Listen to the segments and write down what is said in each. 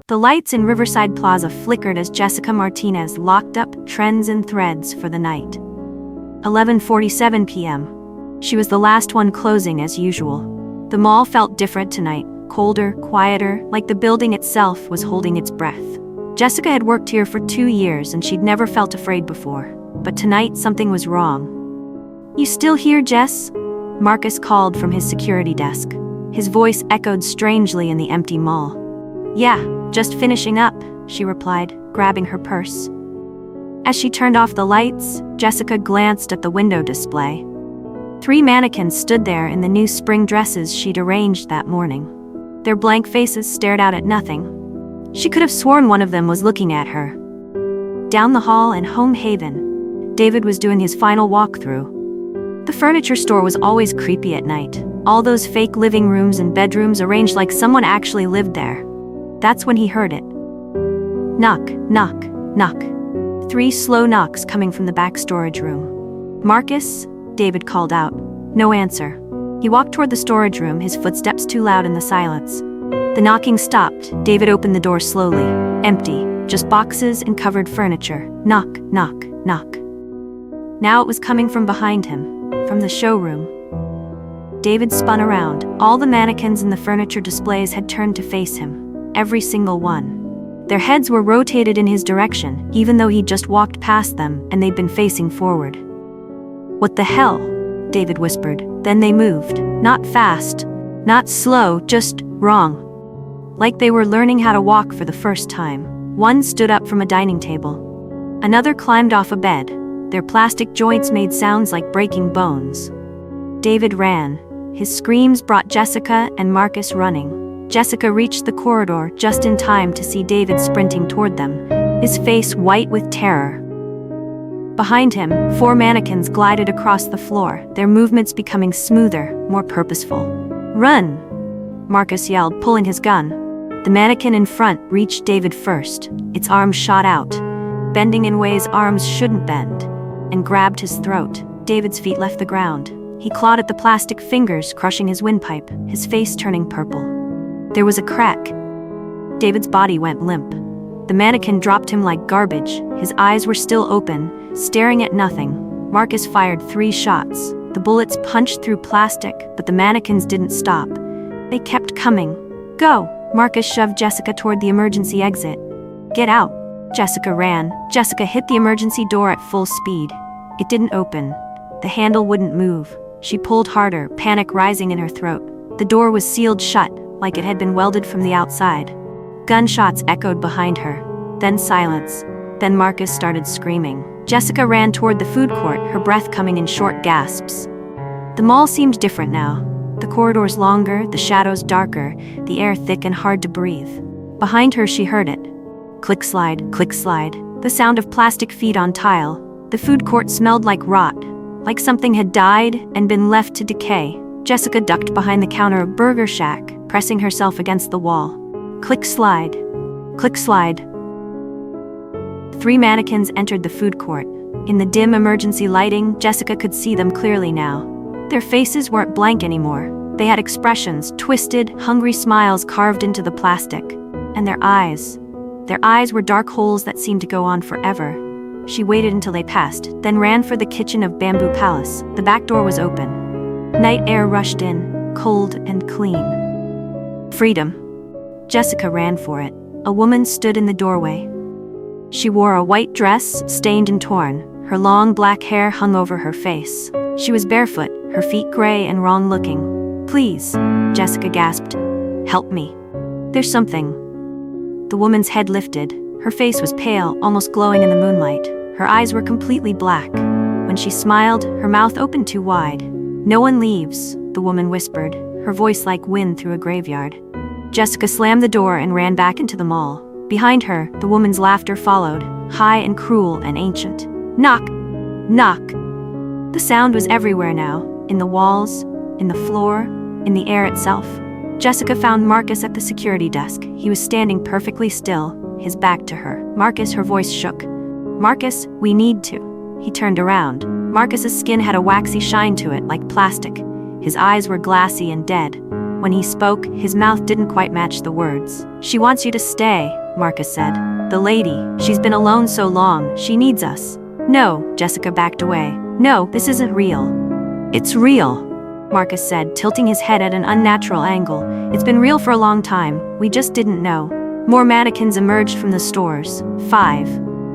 The lights in Riverside Plaza flickered as Jessica Martinez locked up trends and threads for the night. 11:47 p.m. She was the last one closing as usual. The mall felt different tonight, colder, quieter, like the building itself was holding its breath. Jessica had worked here for 2 years and she'd never felt afraid before. But tonight something was wrong. "You still here, Jess?" Marcus called from his security desk. His voice echoed strangely in the empty mall. "Yeah, just finishing up," she replied, grabbing her purse. As she turned off the lights, Jessica glanced at the window display. 3 mannequins stood there in the new spring dresses she'd arranged that morning. Their blank faces stared out at nothing. She could have sworn one of them was looking at her. Down the hall in Home Haven, David was doing his final walkthrough. The furniture store was always creepy at night. All those fake living rooms and bedrooms arranged like someone actually lived there. That's when he heard it. Knock, knock, knock. 3 slow knocks coming from the back storage room. "Marcus?" David called out. No answer. He walked toward the storage room, his footsteps too loud in the silence. The knocking stopped. David opened the door slowly. Empty. Just boxes and covered furniture. Knock, knock, knock. Now it was coming from behind him, from the showroom. David spun around. All the mannequins in the furniture displays had turned to face him. Every single one. Their heads were rotated in his direction, even though he'd just walked past them and they'd been facing forward. "What the hell?" David whispered. Then they moved. Not fast, not slow, just wrong. Like they were learning how to walk for the first time. One stood up from a dining table. Another climbed off a bed. Their plastic joints made sounds like breaking bones. David ran. His screams brought Jessica and Marcus running. Jessica reached the corridor just in time to see David sprinting toward them, his face white with terror. Behind him, 4 mannequins glided across the floor, their movements becoming smoother, more purposeful. "Run!" Marcus yelled, pulling his gun. The mannequin in front reached David first. Its arms shot out, bending in ways arms shouldn't bend, and grabbed his throat. David's feet left the ground. He clawed at the plastic fingers, crushing his windpipe, his face turning purple. There was a crack. David's body went limp. The mannequin dropped him like garbage. His eyes were still open, staring at nothing. Marcus fired 3 shots. The bullets punched through plastic, but the mannequins didn't stop. They kept coming. "Go!" Marcus shoved Jessica toward the emergency exit. "Get out!" Jessica ran. Jessica hit the emergency door at full speed. It didn't open. The handle wouldn't move. She pulled harder, panic rising in her throat. The door was sealed shut, like it had been welded from the outside. Gunshots echoed behind her. Then silence. Then Marcus started screaming. Jessica ran toward the food court, her breath coming in short gasps. The mall seemed different now. The corridors longer, the shadows darker, the air thick and hard to breathe. Behind her she heard it. Click slide, the sound of plastic feet on tile. The food court smelled like rot, like something had died and been left to decay. Jessica ducked behind the counter of Burger Shack, pressing herself against the wall. Click slide. 3 mannequins entered the food court. In the dim emergency lighting, Jessica could see them clearly now. Their faces weren't blank anymore. They had expressions, twisted, hungry smiles carved into the plastic. And their eyes were dark holes that seemed to go on forever. She waited until they passed, then ran for the kitchen of Bamboo Palace. The back door was open. Night air rushed in, cold and clean. Freedom. Jessica ran for it. A woman stood in the doorway. She wore a white dress, stained and torn. Her long black hair hung over her face. She was barefoot, her feet gray and wrong-looking. "Please," Jessica gasped. "Help me. There's something." The woman's head lifted. Her face was pale, almost glowing in the moonlight. Her eyes were completely black. When she smiled, her mouth opened too wide. "No one leaves," the woman whispered, her voice like wind through a graveyard. Jessica slammed the door and ran back into the mall. Behind her, the woman's laughter followed, high and cruel and ancient. "Knock! Knock!" The sound was everywhere now, in the walls, in the floor, in the air itself. Jessica found Marcus at the security desk. He was standing perfectly still, his back to her. "Marcus," her voice shook. "Marcus, we need to." He turned around. Marcus's skin had a waxy shine to it, like plastic. His eyes were glassy and dead. When he spoke, his mouth didn't quite match the words. "She wants you to stay," Marcus said. "The lady, she's been alone so long, she needs us." "No," Jessica backed away. "No, this isn't real." "It's real," Marcus said, tilting his head at an unnatural angle. "It's been real for a long time, we just didn't know." More mannequins emerged from the stores. 5,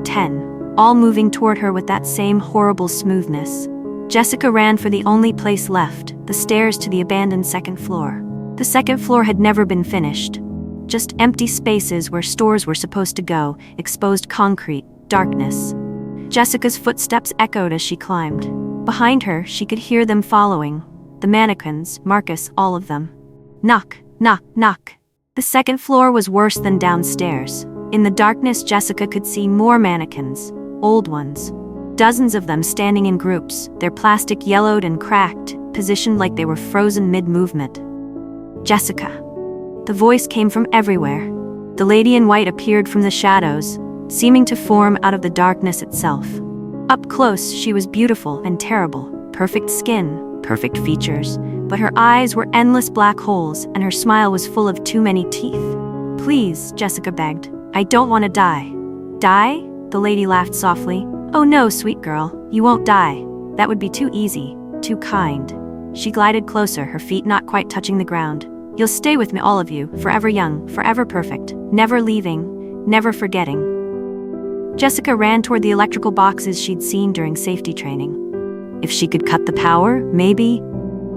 10, all moving toward her with that same horrible smoothness. Jessica ran for the only place left, the stairs to the abandoned second floor. The second floor had never been finished. Just empty spaces where stores were supposed to go, exposed concrete, darkness. Jessica's footsteps echoed as she climbed. Behind her, she could hear them following. The mannequins, Marcus, all of them. Knock, knock, knock. The second floor was worse than downstairs. In the darkness, Jessica could see more mannequins, old ones. Dozens of them standing in groups, their plastic yellowed and cracked, positioned like they were frozen mid-movement. "Jessica." The voice came from everywhere. The lady in white appeared from the shadows, seeming to form out of the darkness itself. Up close, she was beautiful and terrible. Perfect skin, perfect features, but her eyes were endless black holes and her smile was full of too many teeth. "Please," Jessica begged. "I don't want to die." "Die?" The lady laughed softly. "Oh no, sweet girl, you won't die. That would be too easy, too kind." She glided closer, her feet not quite touching the ground. "You'll stay with me, all of you, forever young, forever perfect, never leaving, never forgetting." Jessica ran toward the electrical boxes she'd seen during safety training. If she could cut the power, maybe?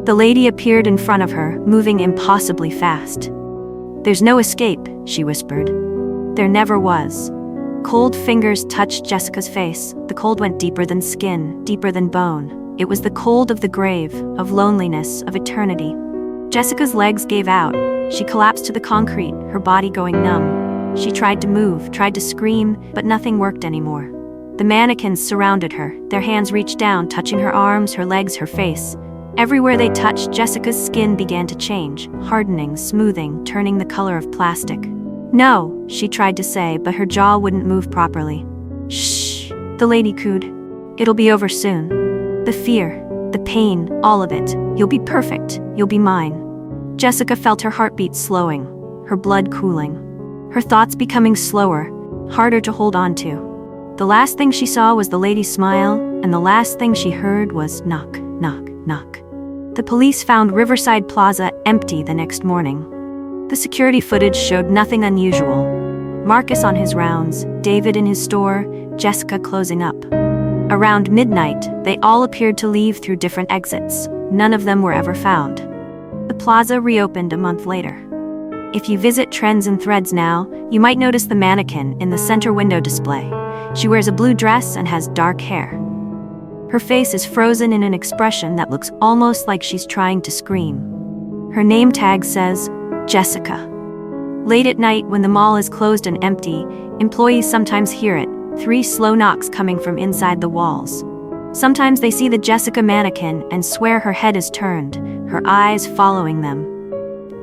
The lady appeared in front of her, moving impossibly fast. "There's no escape," she whispered. There never was. Cold fingers touched Jessica's face. The cold went deeper than skin, deeper than bone. It was the cold of the grave, of loneliness, of eternity. Jessica's legs gave out. She collapsed to the concrete, her body going numb. She tried to move, tried to scream, but nothing worked anymore. The mannequins surrounded her, their hands reached down, touching her arms, her legs, her face. Everywhere they touched, Jessica's skin began to change, hardening, smoothing, turning the color of plastic. "No," she tried to say, but her jaw wouldn't move properly. "Shh," the lady cooed. "It'll be over soon. The fear, the pain, all of it. You'll be perfect. You'll be mine." Jessica felt her heartbeat slowing, her blood cooling, her thoughts becoming slower, harder to hold on to. The last thing she saw was the lady's smile, and the last thing she heard was knock, knock, knock. The police found Riverside Plaza empty the next morning. The security footage showed nothing unusual. Marcus on his rounds, David in his store, Jessica closing up. Around midnight, they all appeared to leave through different exits. None of them were ever found. The plaza reopened a month later. If you visit Trends and Threads now, you might notice the mannequin in the center window display. She wears a blue dress and has dark hair. Her face is frozen in an expression that looks almost like she's trying to scream. Her name tag says, Jessica. Late at night, when the mall is closed and empty, employees sometimes hear it, 3 slow knocks coming from inside the walls. Sometimes they see the Jessica mannequin and swear her head is turned, her eyes following them.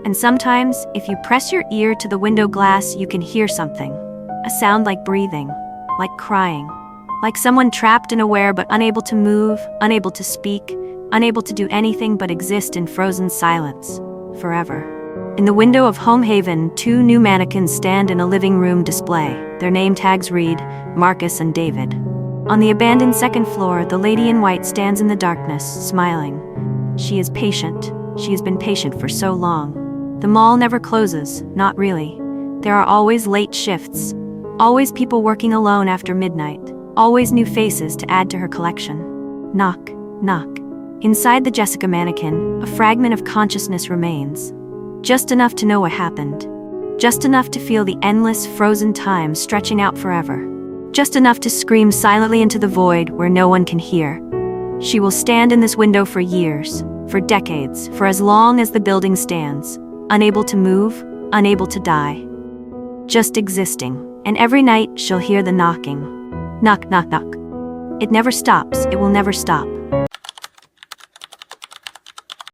And sometimes, if you press your ear to the window glass, you can hear something. A sound like breathing, like crying, like someone trapped and aware but unable to move, unable to speak, unable to do anything but exist in frozen silence, forever. In the window of Home Haven, 2 new mannequins stand in a living room display. Their name tags read, Marcus and David. On the abandoned second floor, the lady in white stands in the darkness, smiling. She is patient. She has been patient for so long. The mall never closes, not really. There are always late shifts. Always people working alone after midnight. Always new faces to add to her collection. Knock, knock. Inside the Jessica mannequin, a fragment of consciousness remains. Just enough to know what happened. Just enough to feel the endless, frozen time stretching out forever. Just enough to scream silently into the void where no one can hear. She will stand in this window for years, for decades, for as long as the building stands, unable to move, unable to die. Just existing, and every night she'll hear the knocking. Knock, knock, knock. It never stops, it will never stop.